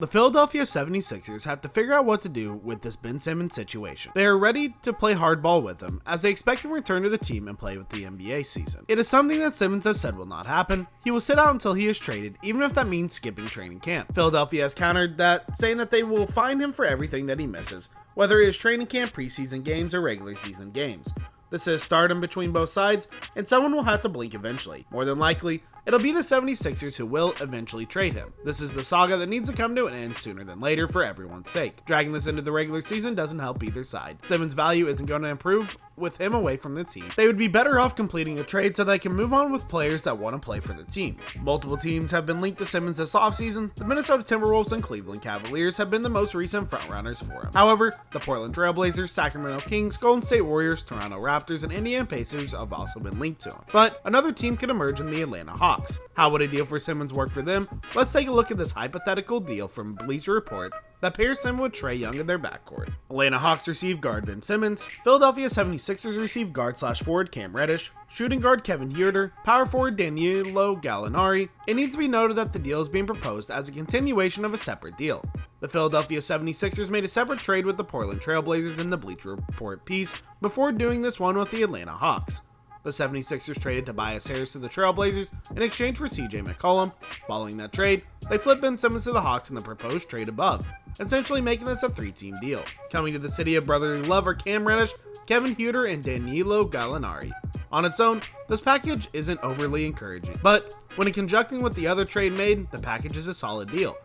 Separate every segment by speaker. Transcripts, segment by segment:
Speaker 1: The Philadelphia 76ers have to figure out what to do with this Ben Simmons situation. They are ready to play hardball with him, as they expect him to return to the team and play with the NBA season. It is something that Simmons has said will not happen. He will sit out until he is traded, even if that means skipping training camp. Philadelphia has countered that, saying that they will fine him for everything that he misses, whether it is training camp, preseason games, or regular season games. This is stardom between both sides, and someone will have to blink eventually. More than likely, it'll be the 76ers who will eventually trade him. This is the saga that needs to come to an end sooner than later for everyone's sake. Dragging this into the regular season doesn't help either side. Simmons' value isn't going to improve with him away from the team. They would be better off completing a trade so they can move on with players that want to play for the team. Multiple teams have been linked to Simmons this offseason. The Minnesota Timberwolves and Cleveland Cavaliers have been the most recent frontrunners for him. However, the Portland Trail Blazers, Sacramento Kings, Golden State Warriors, Toronto Raptors, and Indiana Pacers have also been linked to him. But another team could emerge in the Atlanta Hawks. How would a deal for Simmons work for them? Let's take a look at this hypothetical deal from Bleacher Report that pairs him with Trae Young in their backcourt. Atlanta Hawks receive guard Ben Simmons, Philadelphia 76ers receive guard/forward Cam Reddish, shooting guard Kevin Huerter, power forward Danilo Gallinari. It needs to be noted that the deal is being proposed as a continuation of a separate deal. The Philadelphia 76ers made a separate trade with the Portland Trail Blazers in the Bleacher Report piece before doing this one with the Atlanta Hawks. The 76ers traded Tobias Harris to the Trailblazers in exchange for CJ McCollum. Following that trade, they flipped Ben Simmons to the Hawks in the proposed trade above, essentially making this a 3-team deal. Coming to the city of brotherly love are Cam Reddish, Kevin Huerter, and Danilo Gallinari. On its own, this package isn't overly encouraging, but when in conjunction with the other trade made, the package is a solid deal.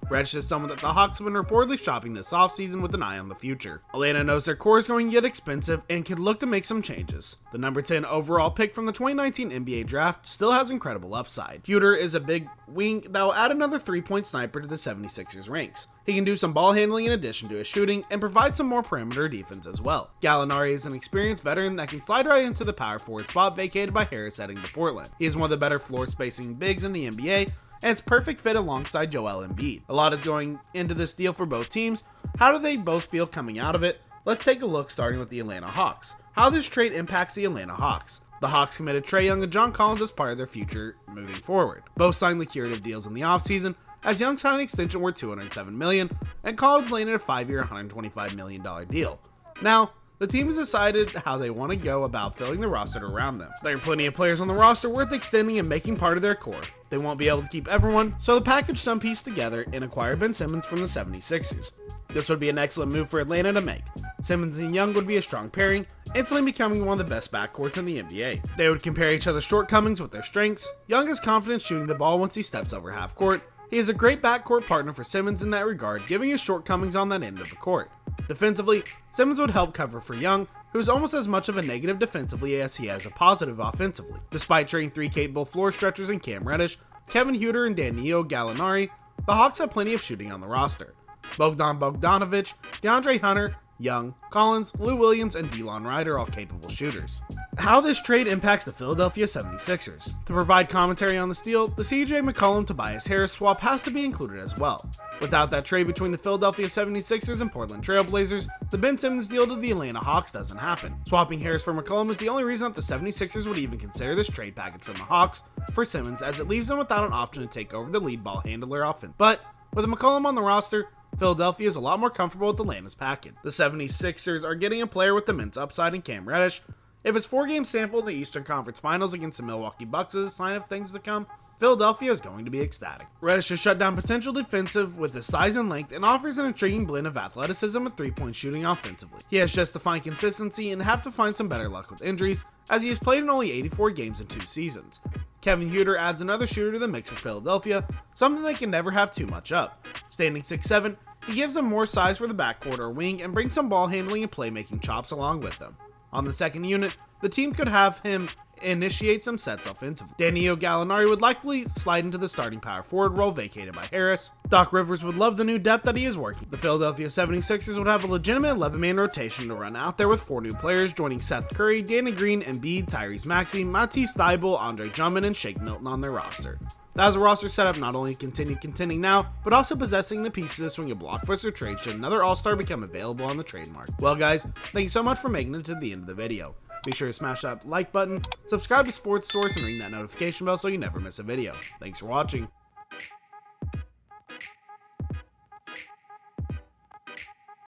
Speaker 1: Reddish is someone that the Hawks have been reportedly shopping this offseason with an eye on the future. Atlanta knows their core is going to get expensive and could look to make some changes. The number 10 overall pick from the 2019 NBA draft still has incredible upside. Huerter is a big wing that will add another 3-point sniper to the 76ers ranks. He can do some ball handling in addition to his shooting and provide some more perimeter defense as well. Gallinari is an experienced veteran that can slide right into the power forward spot vacated by Harris heading to Portland. He is one of the better floor spacing bigs in the NBA, and it's perfect fit alongside Joel Embiid. A lot is going into this deal for both teams. How do they both feel coming out of it? Let's take a look starting with the Atlanta Hawks. How this trade impacts the Atlanta Hawks. The Hawks committed Trae Young and John Collins as part of their future moving forward. Both signed lucrative deals in the offseason, as Young signed an extension worth $207 million and Collins landed a 5-year, $125 million deal. Now, the team has decided how they want to go about filling the roster around them. There are plenty of players on the roster worth extending and making part of their core. They won't be able to keep everyone, so the package some piece together and acquire Ben Simmons from the 76ers. This would be an excellent move for Atlanta to make. Simmons and Young would be a strong pairing, instantly becoming one of the best backcourts in the NBA. They would compare each other's shortcomings with their strengths. Young has confidence shooting the ball once he steps over half court. He is a great backcourt partner for Simmons in that regard, giving his shortcomings on that end of the court. Defensively, Simmons would help cover for Young, who's almost as much of a negative defensively as he has a positive offensively. Despite trading 3 capable floor stretchers in Cam Reddish, Kevin Huerter, and Danilo Gallinari, the Hawks have plenty of shooting on the roster. Bogdan Bogdanovic, DeAndre Hunter, Young, Collins, Lou Williams, and Delon Wright are all capable shooters. How this trade impacts the Philadelphia 76ers. To provide commentary on this deal, the CJ McCollum Tobias Harris swap has to be included as well. Without that trade between the Philadelphia 76ers and Portland Trail Blazers, the Ben Simmons deal to the Atlanta Hawks doesn't happen. Swapping Harris for McCollum is the only reason that the 76ers would even consider this trade package from the Hawks for Simmons, as it leaves them without an option to take over the lead ball handler offense. But with a McCollum on the roster, Philadelphia is a lot more comfortable with Atlanta's package. The 76ers are getting a player with immense upside in Cam Reddish. If his 4-game sample in the Eastern Conference Finals against the Milwaukee Bucks is a sign of things to come, Philadelphia is going to be ecstatic. Reddish has shut down potential defensive with his size and length and offers an intriguing blend of athleticism and 3-point shooting offensively. He has just to find consistency and have to find some better luck with injuries, as he has played in only 84 games in 2 seasons. Kevin Huerter adds another shooter to the mix for Philadelphia, something they can never have too much of. Standing 6'7", he gives them more size for the backcourt or wing and brings some ball handling and playmaking chops along with them. On the second unit, the team could have him initiate some sets offensively. Danilo Gallinari would likely slide into the starting power forward role vacated by Harris. Doc Rivers would love the new depth that he is working. The Philadelphia 76ers would have a legitimate 11-man rotation to run out there with 4 new players joining Seth Curry, Danny Green, Embiid, Tyrese Maxey, Matisse Thybulle, Andre Drummond, and Shake Milton on their roster. That is a roster setup not only continue contending now, but also possessing the pieces to swing a blockbuster trade should another all-star become available on the trade market. Well guys, thank you so much for making it to the end of the video. Be sure to smash that like button, subscribe to Sports Source, and ring that notification bell so you never miss a video. Thanks for watching.